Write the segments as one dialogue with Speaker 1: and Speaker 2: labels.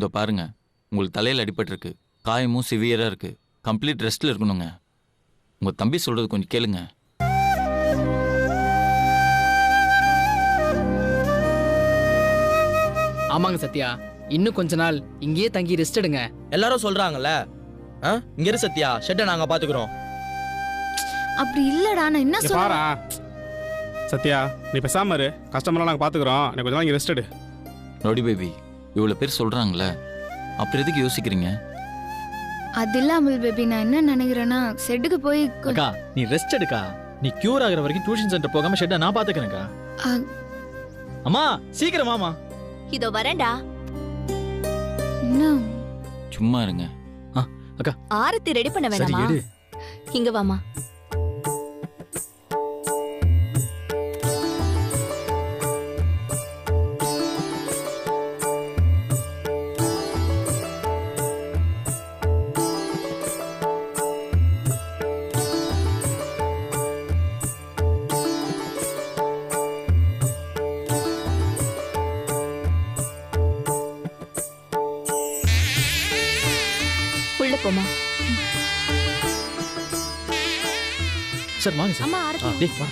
Speaker 1: இதோ பாருங்க, உங்களுக்கு தலையில் அடிபட்டிருக்கு, காயமும் சிவியராக இருக்குது, கம்ப்ளீட் ரெஸ்ட்டில் இருக்கணுங்க. உங்கள் தம்பி சொல்கிறது கொஞ்சம் கேளுங்க.
Speaker 2: ஆமாங்க சத்யா, இன்னும் கொஞ்ச நாள் இங்கேயே தங்கி ரெஸ்ட் எடுங்க.
Speaker 3: எல்லாரும் சொல்றாங்கல்ல. இங்க இரு சத்யா, ஷெட்டை நாங்க பாத்துக்கிறோம்.
Speaker 4: அப்படி இல்லடா, நான் என்ன
Speaker 5: பாரா சத்யா, நீ பேசாம இரு, கஸ்டமர்லாம் நாங்கள் பார்த்துக்குறோம், நீ கொஞ்ச நாள் ரெஸ்ட் எடு.
Speaker 1: ரவுடி பேபி, இவ்வளோ பேர் சொல்கிறாங்களே, அப்புறம் எதுக்கு யோசிக்கிறீங்க?
Speaker 4: அது இல்ல அமுல் பேபி, நான் என்ன நினைக்கிறேன்னா ஷெட்டுக்கு போய்
Speaker 6: அக்கா நீ ரெஸ்ட் எடுக்கா. நீ கியூர் ஆகுற வரைக்கும் டியூஷன் சென்டர் போகாம ஷெட்டை நான் பாத்துக்கிறேன்க்கா. அம்மா சீக்கிரம் மாமா.
Speaker 7: இதோ வரேன்டா.
Speaker 4: இன்னும்
Speaker 1: சும்மா இருங்க.
Speaker 6: அக்கா
Speaker 7: ஆரத்தி ரெடி பண்ண
Speaker 6: சரி
Speaker 7: வேணாமா?
Speaker 6: எடு.
Speaker 7: இங்க வாமா. உள்ள போமா.
Speaker 6: சார் வாங்க சார்.
Speaker 7: அம்மா ஆரத்தி.
Speaker 6: டேய் வா.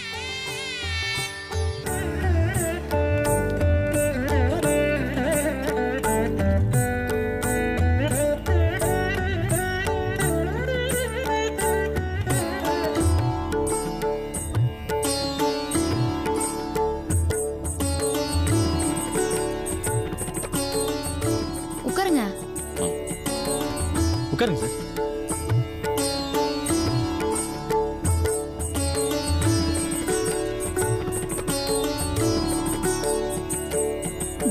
Speaker 4: உட்காருங்க.
Speaker 6: உட்காருங்க சார்.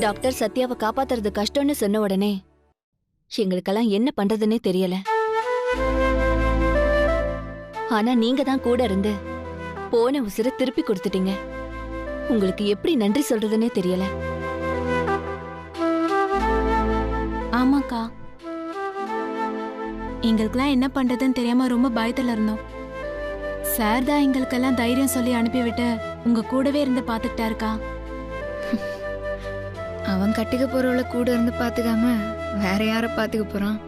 Speaker 7: டாக்டர் சத்யாவை காப்பாத்துறது கஷ்டம்னு சொன்ன உடனே எங்களுக்கெல்லாம் என்ன பண்றதுன்னே தெரியல. ஆனா நீங்க தான் கூட இருந்து போன உசுரை திருப்பி கொடுத்துட்டீங்க. உங்களுக்கு எப்படி நன்றி சொல்றதுன்னே தெரியல.
Speaker 8: ஆமாக்கா, எங்களுக்கெல்லாம் என்ன பண்றதுன்னு தெரியாம ரொம்ப பயத்துல இருந்தோம். சார் தான் எங்களுக்கெல்லாம் தைரியம் சொல்லி அனுப்பிவிட்டு உங்க கூடவே இருந்து பாத்துக்கிட்டாருக்கா.
Speaker 4: அவன் கட்டிக்க போறவள கூட இருந்து பாத்துக்காம வேற யார பாத்துக்க போறான்?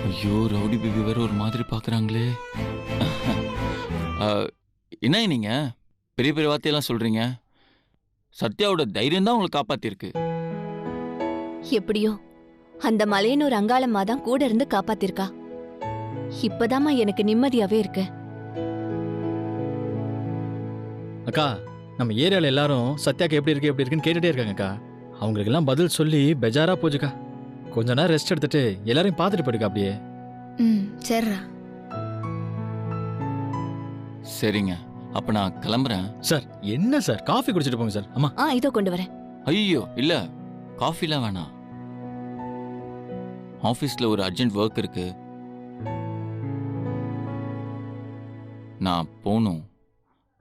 Speaker 1: ஐயோ, ரவுடி பேபி வேற ஒரு மாதிரி பார்க்குறாங்களே. என்ன நீங்க பெரிய பெரிய வார்த்தையெல்லாம் சொல்றீங்க? சத்யாவோட தைரியம் தான் உங்களை காப்பாத்திருக்கு.
Speaker 7: எப்படியோ அந்த மலையனூர் அங்காளம்மா தான் கூட இருந்து காப்பாத்திருக்கா. இப்பதாம்மா எனக்கு நிம்மதியாவே இருக்கு.
Speaker 6: அக்கா நம்ம ஏரியால எல்லாரும் சத்யாக்கு எப்படி இருக்குன்னு கேட்டுட்டே இருக்காங்கக்கா. அவங்களுக்கு எல்லாம் பதில் சொல்லி பெஜாரா போச்சுக்கா. கொஞ்ச நேரம் ரெஸ்ட் எடுத்துட்டு எல்லாரையும் பார்த்துட்டு போயிடுக்கா அப்படியே.
Speaker 4: சரிடா.
Speaker 1: சரிங்க, அப்ப நான் கிளம்புறேன்.
Speaker 6: சார் என்ன சார், காஃபி குடிச்சிட்டு போங்க சார். அம்மா
Speaker 7: இதோ கொண்டு வரேன்.
Speaker 1: ஐயோ இல்ல, காஃபிலாம் வேணாம். ஆஃபீஸ்ல ஒரு அர்ஜென்ட் ஒர்க் இருக்கு, நான் போகணும்.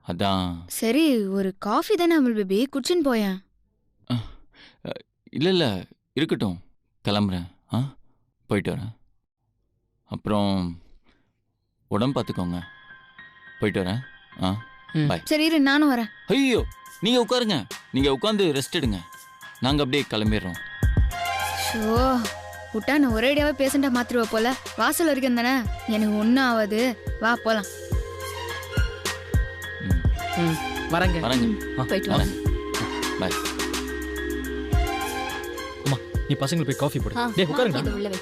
Speaker 1: அதான்.
Speaker 4: சரி, ஒரு காஃபி தானே அமுல் பேபி, குடிச்சுன்னு போயேன்.
Speaker 1: இல்ல இல்ல இருக்கட்டும், கிளம்புறேன். போயிட்டு வரேன். அப்புறம் உடம்பு பார்த்துக்கோங்க. போயிட்டு வரேன். பாய்.
Speaker 4: சரி இரு, நானும் வரேன்.
Speaker 1: ஐயோ நீங்க உட்காருங்க, நீங்க உட்காந்து ரெஸ்ட் எடுங்க, நாங்க அப்படியே கிளம்பிடுறோம்.
Speaker 4: ஷோ விட்டா நான் ஒரேடியாவே பேசண்டா மாத்திருவா போல. வாசல் வரைக்கும் தானே, எனக்கு ஒன்னும் ஆகாது. வா போலாம்.
Speaker 2: வரங்க
Speaker 1: வரேங்க.
Speaker 7: போயிட்டு வரேன்.
Speaker 1: பாய்.
Speaker 6: அம்மா நீ பசங்களுக்கு போய் காஃபி போடு. டேய் உட்காருங்க.
Speaker 7: இதை உள்ள வை.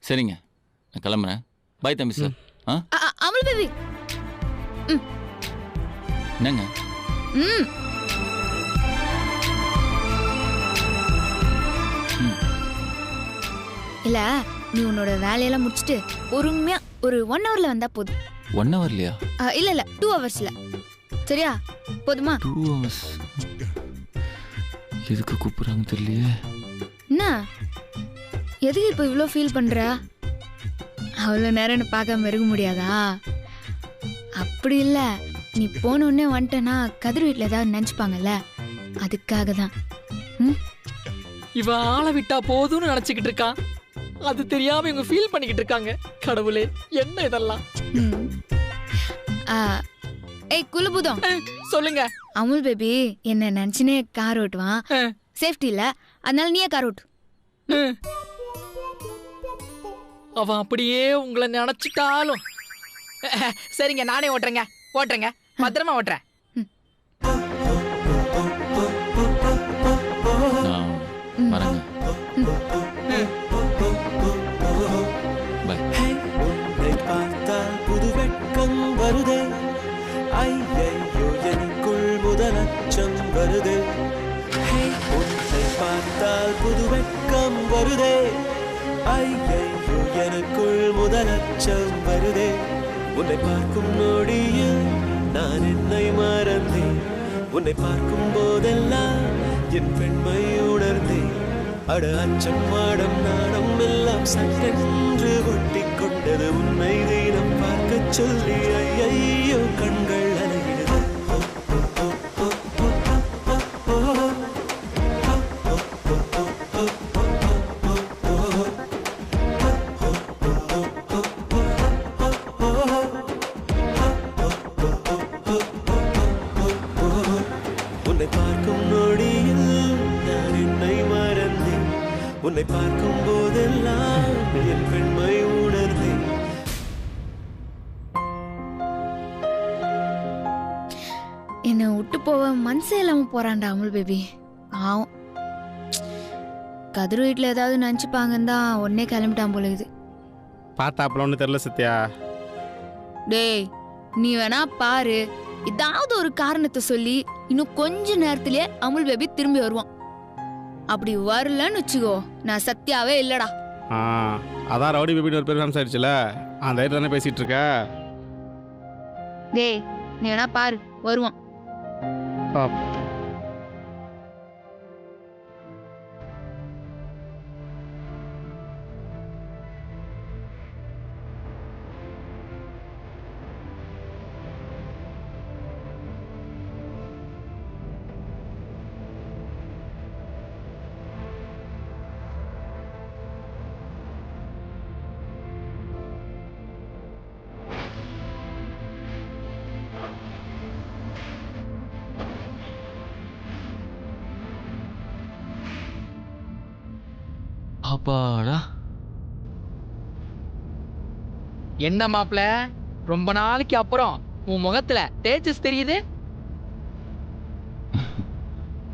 Speaker 1: சரிங்க, நான் கிளம்புறேன். பாய் தம்பி சார்.
Speaker 4: அமுல் பேபி.
Speaker 1: என்னங்க?
Speaker 4: இல்ல, நீ உன்னோட வேலையெல்லாம் முடிச்சிட்டு பொறுமையா ஒரு 1 hourல வந்தா போதும்.
Speaker 1: 1 hourலயா?
Speaker 4: இல்ல இல்ல 2 hoursல. சரியா? போதுமா?
Speaker 1: 2 hours. எதுக்கு கூப்பிடுறாங்க தெரியலையே.
Speaker 4: என்ன எதுக்கு இப்ப இவ்ளோ ஃபீல் பண்ற? அவ்வளோ நேரம் பார்க்காம இருக்க முடியாதா? அப்படி இல்ல, நீ போன உடனே வந்துட்டனா கதிர் வீட்டில் ஏதாவது நினச்சிப்பாங்கல்ல, அதுக்காக தான்.
Speaker 2: இவன் ஆளை விட்டா போதும்னு நினைச்சுக்கிட்டு இருக்கான். அது தெரியாம இவங்க ஃபீல் பண்ணிக்கிட்டு இருக்காங்க. கடவுளே, என்ன இதெல்லாம்?
Speaker 4: ம். ஆ, ஏய் குலுபுதம்,
Speaker 2: சொல்லுங்க.
Speaker 4: அமுல் பேபி என்ன நினைச்சுனே கார் ஓட்டுவான். சேஃப்டி இல்ல, அதனால நீயே கார் ஓட்டு.
Speaker 2: அவன் அப்படியே உங்களை நினைச்சிட்டாலும் சரிங்க, நானே ஓட்டுறேங்க. பத்திரமா ஓட்டுறேன்.
Speaker 1: நான் வரேங்க. பை.
Speaker 9: உன்னை பார்த்தால் புது வெட்கம் வருதே, ஐயையோ எனக்குள் முதல் அச்சம் வருதே. உன்னை பார்த்தால் புது வெட்கம் வருதே, ஐயையோ எனக்குள் முதல் அச்சம் வருதே. உன்னை பார்க்கும் நொடியில் நான் என்னை மறந்தேன், உன்னை பார்க்கும் போதெல்லாம் என் பெண்மை உணர்ந்தேன். அட அச்சம் மாடம் நாடம் எல்லாம் சட்டென்று ஒட்டி கொண்டது, உன்னை தினம் பார்க்க சொல்லி ஐயையோ கண்கள் அலைகிறது. உன்னை பார்க்கும் நொடியில் நான் என்னை மறந்தேன், உன்னை பார்க்கும் போதெல்லாம் என் பெண்மை உணர்ந்தேன்.
Speaker 4: என்னை விட்டு போவ மனசே இல்லாம போறான்டா அமுல் பேபி. ஆவும் கதிர் வீட்டில் ஏதாவது நினச்சிப்பாங்கன்னு தான் உடனே கிளம்பிட்டான் போல இது.
Speaker 5: பார்த்தாப்புல ஒன்றும் தெரில சத்யா.
Speaker 4: டேய், நீ வேணா பாரு, ஏதாவது ஒரு காரணத்தை சொல்லி இன்னும் கொஞ்ச நேரத்திலேயே அமுல் பேபி திரும்பி வருவான். அப்படி வரலன்னு வச்சுக்கோ, நான் சத்யாவே இல்லடா.
Speaker 5: ஆ, அதான் ரவுடி பேபின்னு ஒரு பேர் ஃபேமஸ் ஆயிடுச்சுல, அந்த ஐட்டு தானே பேசிகிட்டு இருக்க.
Speaker 4: டேய், நீ வேணா பாரு, வருவான்.
Speaker 1: அப்பாடா.
Speaker 2: என்ன மாப்ள, ரொம்ப நாளைக்கு அப்புறம் உன் முகத்துல தேஜஸ் தெரியுது.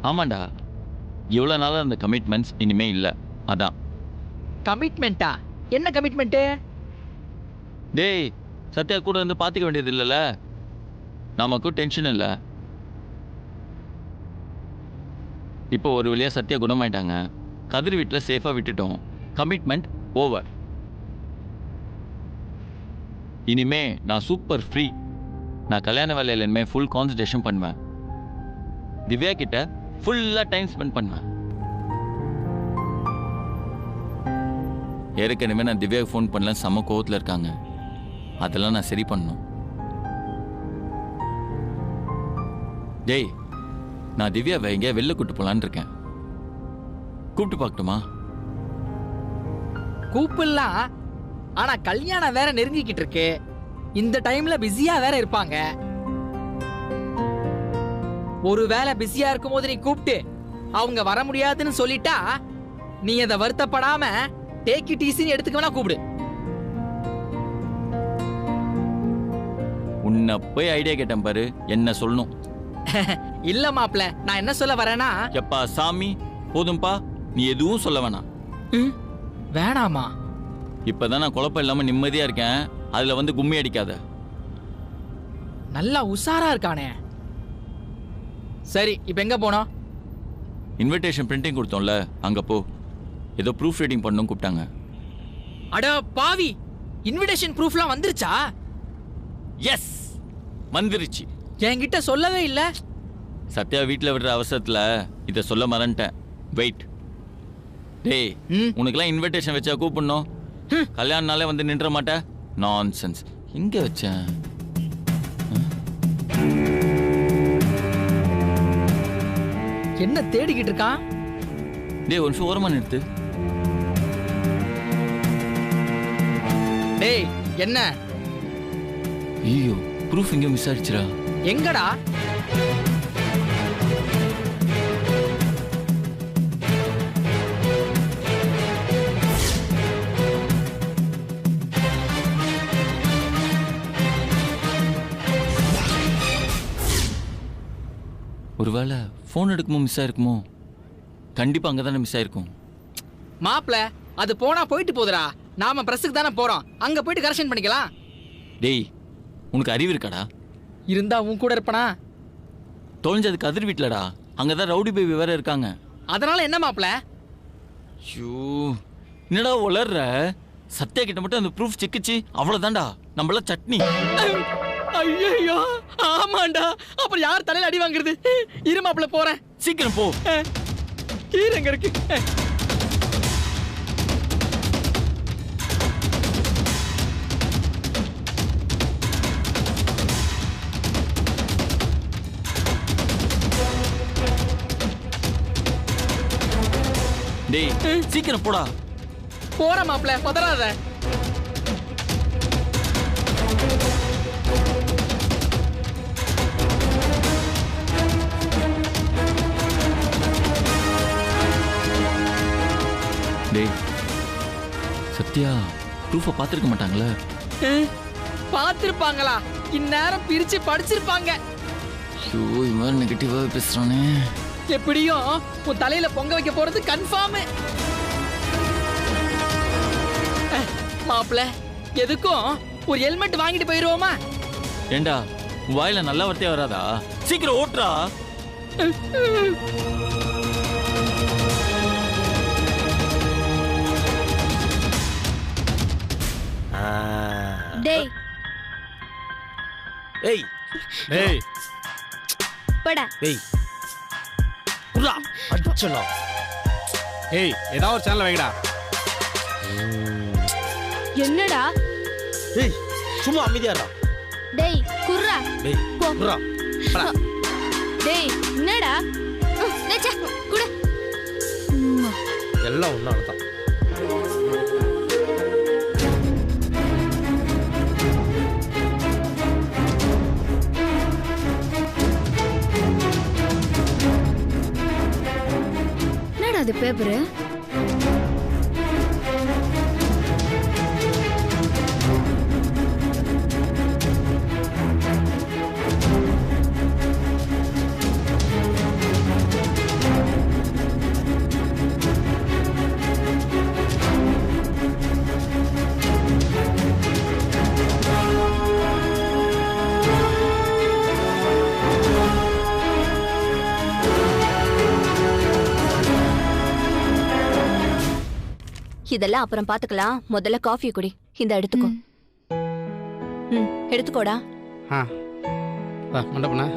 Speaker 1: ஆமாண்டா, இவ்வளோ நாளாக அந்த கமிட்மெண்ட்ஸ் இனிமே இல்லை. அதான்.
Speaker 2: கமிட்மெண்ட்டா? என்ன கமிட்மெண்ட்டு?
Speaker 1: டேய், சத்யா கூட இருந்து பார்த்துக்க வேண்டியது இல்லைல்ல, நமக்கும் டென்ஷன் இல்லை. இப்போ ஒரு வழியாக சத்யா குணமாயிட்டாங்க, கதிர் வீட்டில் சேஃபாக விட்டுட்டோம், கமிட்மெண்ட் ஓவர். இனிமே நான் சூப்பர் ஃப்ரீ. நான் கல்யாண வேலையில் இனிமேல் ஃபுல் கான்சன்ட்ரேஷன் பண்ணுவேன். திவ்யா கிட்ட ஃபுல்லாக டைம் ஸ்பெண்ட் பண்ணுவேன். ஏற்கனவே நான் திவ்யாவுக்கு ஃபோன் பண்ணல, செம்ம கோவத்தில் இருக்காங்க. அதெல்லாம் நான் சரி பண்ணணும். டேய், நான் திவ்யாவை எங்கேயா வெளில கூப்பிட்டு போகலான்னு இருக்கேன். கூப்பிட்டு பார்க்கட்டுமா?
Speaker 2: கூப்பிடலாம், ஆனா கல்யாணம் வேற நெருங்கிக்கிட்டு இருக்கு. இந்த டைம்ல பிஸியா வேற இருப்பாங்க. ஒரு வேளை பிஸியா இருக்கும் போது நீ கூப்பிட்டு அவங்க வர முடியாதுன்னு சொல்லிட்டா, நீ அதை வருத்தப்படாம டேக் இட் ஈஸின்னு எடுத்துக்க வேணா கூப்பிடு.
Speaker 1: உன்னை போய் ஐடியா கேட்டேன் பாரு, என்ன சொல்லணும்?
Speaker 2: இல்ல மாப்ள, நான் என்ன சொல்ல வரேன்னா,
Speaker 1: எப்பா சாமி, போதும்பா, நீ எதுவும் சொல்ல வேணாம்.
Speaker 2: வேணாமா?
Speaker 1: இப்பதான் நான் குழப்பம் இல்லாம நிம்மதியா இருக்கேன், அதுல வந்து கும்மி அடிக்காத.
Speaker 2: நல்லா உஷாரா இருக்கானே. சரி, இப்ப எங்க போனோம்?
Speaker 1: இன்விடேஷன் பிரிண்டிங் கொடுத்தோம்ல, அங்க போ. ஏதோ ப்ரூஃப் ரீடிங் பண்ணணும் கூப்பிட்டாங்க.
Speaker 2: அட பாவி, இன்விடேஷன் ப்ரூஃப்லாம் வந்துருச்சா?
Speaker 1: எஸ், வந்துருச்சு.
Speaker 2: என்கிட்ட சொல்லவே இல்ல.
Speaker 1: சத்யா வீட்டில் விடுற அவசரத்துல இதை சொல்ல மறந்துட்டேன். வெயிட். டேய், உனக்கெல்லாம் இன்விடேஷன் வச்சா கூப்பிடணும், கல்யாண நாளே வந்து நின்ற மாட்டேன். நான்சென்ஸ். எங்க வச்சேன்?
Speaker 2: என்ன தேடிக்கிட்டு இருக்கான்?
Speaker 1: டேய் ஒரு நிமிஷம் ஓரமா நிறுத்து.
Speaker 2: டேய் என்ன
Speaker 1: ஐயோ ப்ரூஃப் எங்கேயும் மிஸ் ஆயிடுச்சுடா.
Speaker 2: எங்கடா?
Speaker 1: ஒருவேளை ஃபோன் எடுக்குமோ மிஸ் ஆயிருக்குமோ? கண்டிப்பா அங்கதானே மிஸ் ஆயிருக்கும்.
Speaker 2: மாப்ள அது போனா போயிட்டு போகுதுடா. நாம பிரஸுக்கு தானே போறோம், அங்க போயிட்டு கரெக்ஷன் பண்ணிக்கலாம்.
Speaker 1: டேய் உனக்கு அறிவு இருக்காடா?
Speaker 2: இருந்தா உன் கூட இருப்பனா?
Speaker 1: தொலைஞ்சது கதிர் வீட்டுலடா. அங்கதான் ரவுடி பேபி வேற இருக்காங்க.
Speaker 2: அதனால என்ன மாப்ள?
Speaker 1: ஐயோ என்னடா உளர்ற? சத்யா கிட்ட மட்டும் அந்த ப்ரூஃப் சிக்கிச்சு அவ்வளவுதான்டா, நம்மள சட்னி.
Speaker 2: ஐயோ ஆமாண்டா, அப்புறம் யார் தலையில அடி வாங்குறது? இரு மாப்ள போறேன்.
Speaker 1: சீக்கிரம் போ.
Speaker 2: கீரை எங்க இருக்கு?
Speaker 1: டேய் சீக்கிரம் போடா.
Speaker 2: போற மாப்ள, பதறாத.
Speaker 1: டேய் சத்யா ப்ரூஃபை பார்த்துருக்க மாட்டாங்களே?
Speaker 2: பார்த்திருப்பாங்களா? இந்நேரம் பிரிச்சு படிச்சிருப்பாங்க.
Speaker 1: ஐயோ இவன் நெகட்டிவாக பேசுறானே.
Speaker 2: எப்படியும் உன் தலையில பொங்க வைக்க போறது கன்ஃபார்ம். மாப்ள எதுக்கும் ஒரு ஹெல்மெட் வாங்கிட்டு போயிருவோமா?
Speaker 1: ஏண்டா வாயில நல்ல வார்த்தையா வராதா? சீக்கிரம் ஓட்டுறா.
Speaker 4: டேய்
Speaker 3: ஏய்
Speaker 5: டேய்
Speaker 4: படா.
Speaker 3: ஏய் குர்ரா அடிச்சலாம்.
Speaker 5: ஏய் ஏதாவது ஒரு சேனல் வைங்கடா.
Speaker 4: என்னடா?
Speaker 3: ஏய் சும்மா அமைதியா இருடா.
Speaker 4: டேய் குர்ரா.
Speaker 3: டேய்
Speaker 4: போ.
Speaker 3: குர்ரா படா.
Speaker 4: டேய் என்னடா? நச்சா குடு.
Speaker 3: எல்லாம் ஒன்னால தான்.
Speaker 4: என்னடா அது பேப்பரு?
Speaker 7: இதெல்லாம் அப்புறம் பாத்துக்கலாம். முதல்ல காஃபி குடி. இந்த எடுத்துக்கோ. எடுத்துக்கோடா.
Speaker 5: மண்டபண்ணா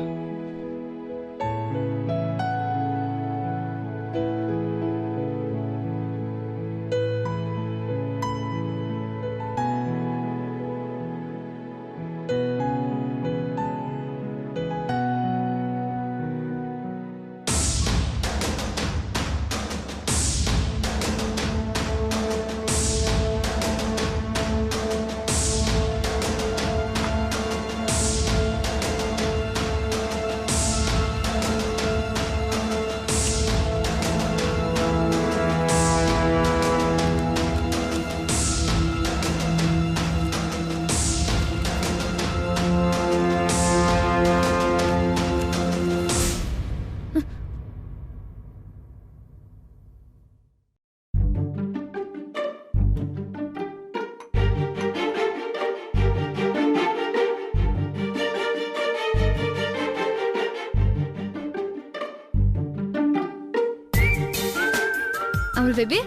Speaker 4: அமுல் பேபி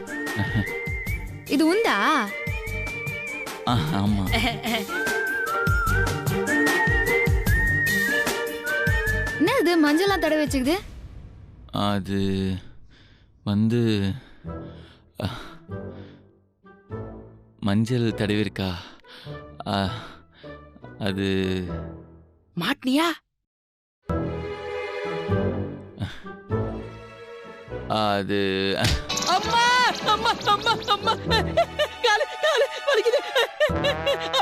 Speaker 4: இது உண்டா?
Speaker 1: ஆமா.
Speaker 4: என்ன இது மஞ்சள்லாம் தடவை வச்சுக்குது?
Speaker 1: அது வந்து மஞ்சள் தடவிருக்கா? அது
Speaker 2: மாட்னியா?
Speaker 1: அது
Speaker 2: அம்மா அம்மா அம்மா அம்மா காலு காலு வலிக்குது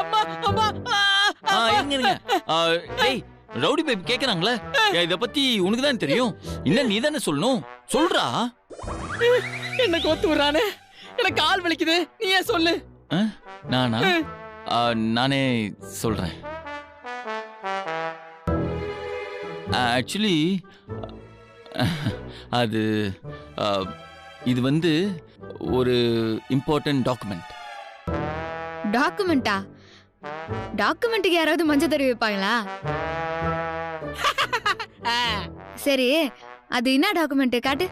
Speaker 2: அம்மா அம்மா
Speaker 1: இருங்க டேய் ரவுடி பேபி கேக்குறாங்களே இத பத்தி உனக்கு தான் தெரியும். இன்னும் நீ தானே சொல்லணும். சொல்றா.
Speaker 2: என்ன கோத்து விடுறானே. எனக்கு கால் வலிக்குது. நீ ஏன் சொல்லு.
Speaker 1: நானா? நானே சொல்றேன். ஆக்சுவலி அது இது வந்து ஒரு இம்பார்ட்டன்ட் டாக்குமெண்ட்.
Speaker 4: டாக்குமெண்டா? டாக்குமெண்ட்டுக்கு யாராவது மஞ்சள் தடவி வைப்பாங்களா? சரி, அது என்ன டாக்குமெண்ட் காட்டு.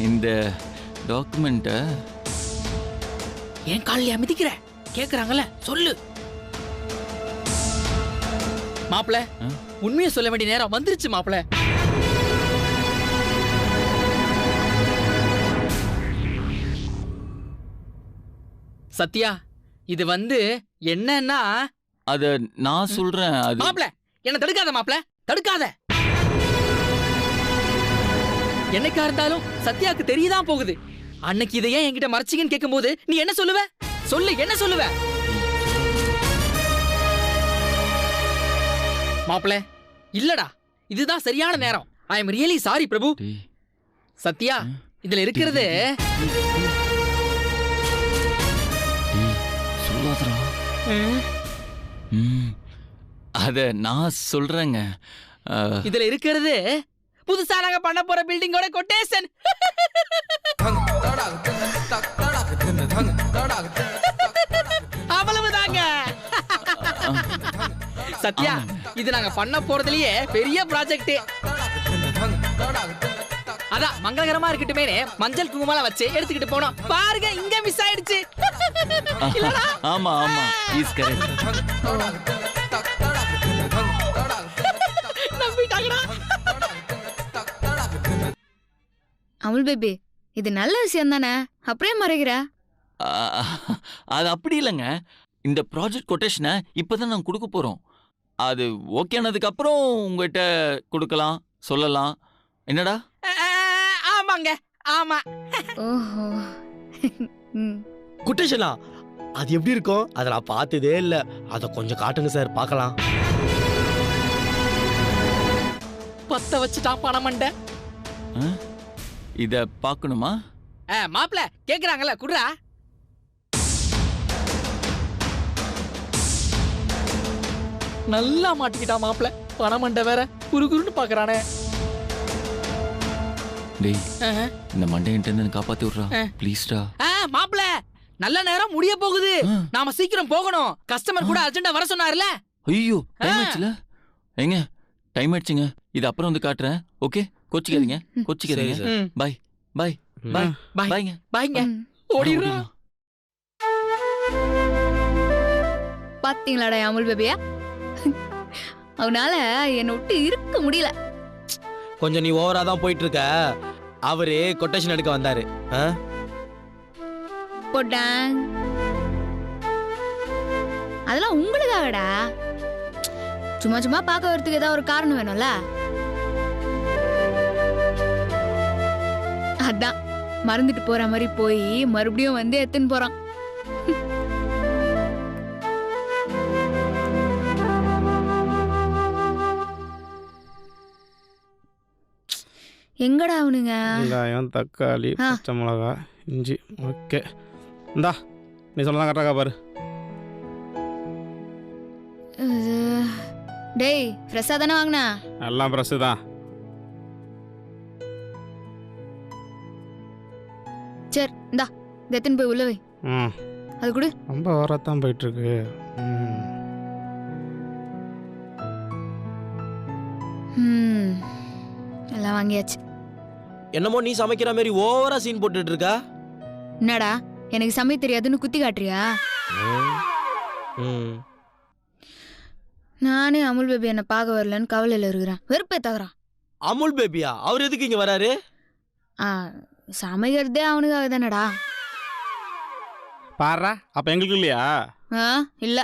Speaker 1: இந்த டாக்குமெண்ட்ட
Speaker 2: ஏன் காலையில மிதிக்கிற? கேக்குறாங்கல்ல, சொல்லு. மாப்பிள, உண்மையை சொல்ல வேண்டிய நேரம் வந்துருச்சு மாப்பிள. சத்யா, இது வந்து என்னன்னா
Speaker 1: அத நான் சொல்றேன். அது
Speaker 2: மாப்பிள, என்ன தடுக்காத மாப்பிள, தடுக்காத. என்னைக்கா இருந்தாலும் சத்யாக்கு தெரியதான் போகுது. அன்னைக்கு இதை ஏன் என்கிட்ட மறைச்சிங்கன்னு கேட்கும்போது நீ என்ன சொல்லுவ? சொல்லு, என்ன சொல்லுவ? மாப்பிள, இல்லடா, இதுதான் சரியான நேரம். ஐ எம் ரியலி சாரி பிரபு. சத்யா, இதுல இருக்கிறது
Speaker 1: அத நான் சொல்றேங்க.
Speaker 2: இதுல இருக்கிறது புதுசா நாங்க பண்ண போற பில்டிங்கோட கொட்டேஷன். அவ்வளவுதாங்க. சத்யா, இது நாங்க பண்ண போறதுலயே பெரிய ப்ராஜெக்ட். அதான் மங்களகரமா இருக்கட்டுமே மஞ்சள் குங்குமம் வச்சு எடுத்துக்கிட்டு போனோம். பாருங்க, இங்க மிஸ் ஆயிடுச்சு.
Speaker 1: ஆமா ஆமா, இஸ் கரெக்ட்.
Speaker 4: அமுல் பேபி, இது நல்ல விஷயம் தானே, அப்படியே மறைக்கிற?
Speaker 1: அது அப்படி இல்லைங்க. இந்த ப்ராஜெக்ட் கொட்டேஷனை இப்பதான் நாங்க கொடுக்க போறோம். அது ஓகே ஆனதுக்கு அப்புறம் உங்ககிட்ட கொடுக்கலாம், சொல்லலாம். என்னடா?
Speaker 2: ஆமாங்க, ஆமா.
Speaker 4: ஓஹோ.
Speaker 3: குட்டேஷனா? அது எப்படி இருக்கும்? அதை நான் பார்த்ததே இல்ல. அத கொஞ்சம் காட்டுங்க சார், பார்க்கலாம்.
Speaker 2: பத்த வச்சுட்டான் பணமண்ட.
Speaker 1: இத பார்க்கணுமா?
Speaker 2: மாப்பிள, கேக்குறாங்கல்ல, குடுறா. நல்லா மாட்டிக்கிட்டா மாப்பிள. பணமண்ட வேற குறுகுறுன்னு பாக்குறானே.
Speaker 1: டேய், இந்த மண்டையிட்ட இருந்து காப்பாத்தி விடுறா ப்ளீஸ்டா.
Speaker 2: மாப்பிள, நல்ல நேரம் முடிய போகுது. நாம சீக்கிரம் போகணும். கஸ்டமர் கூட அர்ஜென்ட்டா வர சொன்னார்ல.
Speaker 1: ஐயோ, டைம் ஆச்சுல. ஏங்க, டைம் ஆயிடுச்சுங்க. இது அப்புறம் வந்து காட்டுறேன். ஓகே, கோச்சிக்காதீங்க, கோச்சிக்காதீங்க. பை பை பை பைங்க
Speaker 2: பைங்க. ஓடிடுறோம்.
Speaker 4: பாத்தீங்களாடா அமுல் பேபியா? அவனால என்னை விட்டு இருக்க முடியல.
Speaker 3: கொஞ்சம் நீ ஓவரா தான் போயிட்டு இருக்க. அவரு கொட்டேஷன் எடுக்க வந்தாரு.
Speaker 4: போட்டான். அதெல்லாம் உங்களுக்காகடா. சும்மா சும்மா பார்க்க வரதுக்கு ஏதாவது ஒரு காரணம் வேணும்ல. அதான் மறந்துட்டு போற மாதிரி போய் மறுபடியும் வந்து எத்துன்னு போறான். எங்கடா அவனுங்க?
Speaker 5: வெங்காயம், தக்காளி, பச்சை மிளகா, இஞ்சி. ஓகே, இந்தா நீ சொல்லலாம் கரெக்டாக பாரு.
Speaker 4: டேய், ஃப்ரெஷ்ஷா தானே வாங்கினா?
Speaker 5: எல்லாம் ஃப்ரெஷ்ஷு தான்.
Speaker 4: சரி, இந்தா எத்தனை போய் உள்ள வை. அது கூட
Speaker 5: ரொம்ப ஓரத்தான் போயிட்டு இருக்கு.
Speaker 4: எல்லாம் வாங்கியாச்சு.
Speaker 3: என்னமோ நீ சமைக்கிற மாதிரி ஓவரா சீன் போட்டுட்டு இருக்கா.
Speaker 4: என்னடா, எனக்கு சமைக்க தெரியாதுன்னு குத்தி காட்டுறியா? நானே அமுல் பேபி என்ன பார்க்க வரலன்னு கவலையில இருக்கிறேன். வெறுப்பே தகுறான்.
Speaker 3: அமுல் பேபியா? அவர் எதுக்கு இங்க வராரு?
Speaker 4: சமைக்கிறதே அவனுக்காக தானடா.
Speaker 5: பாடுறா, அப்ப எங்களுக்கு இல்லையா?
Speaker 4: இல்ல.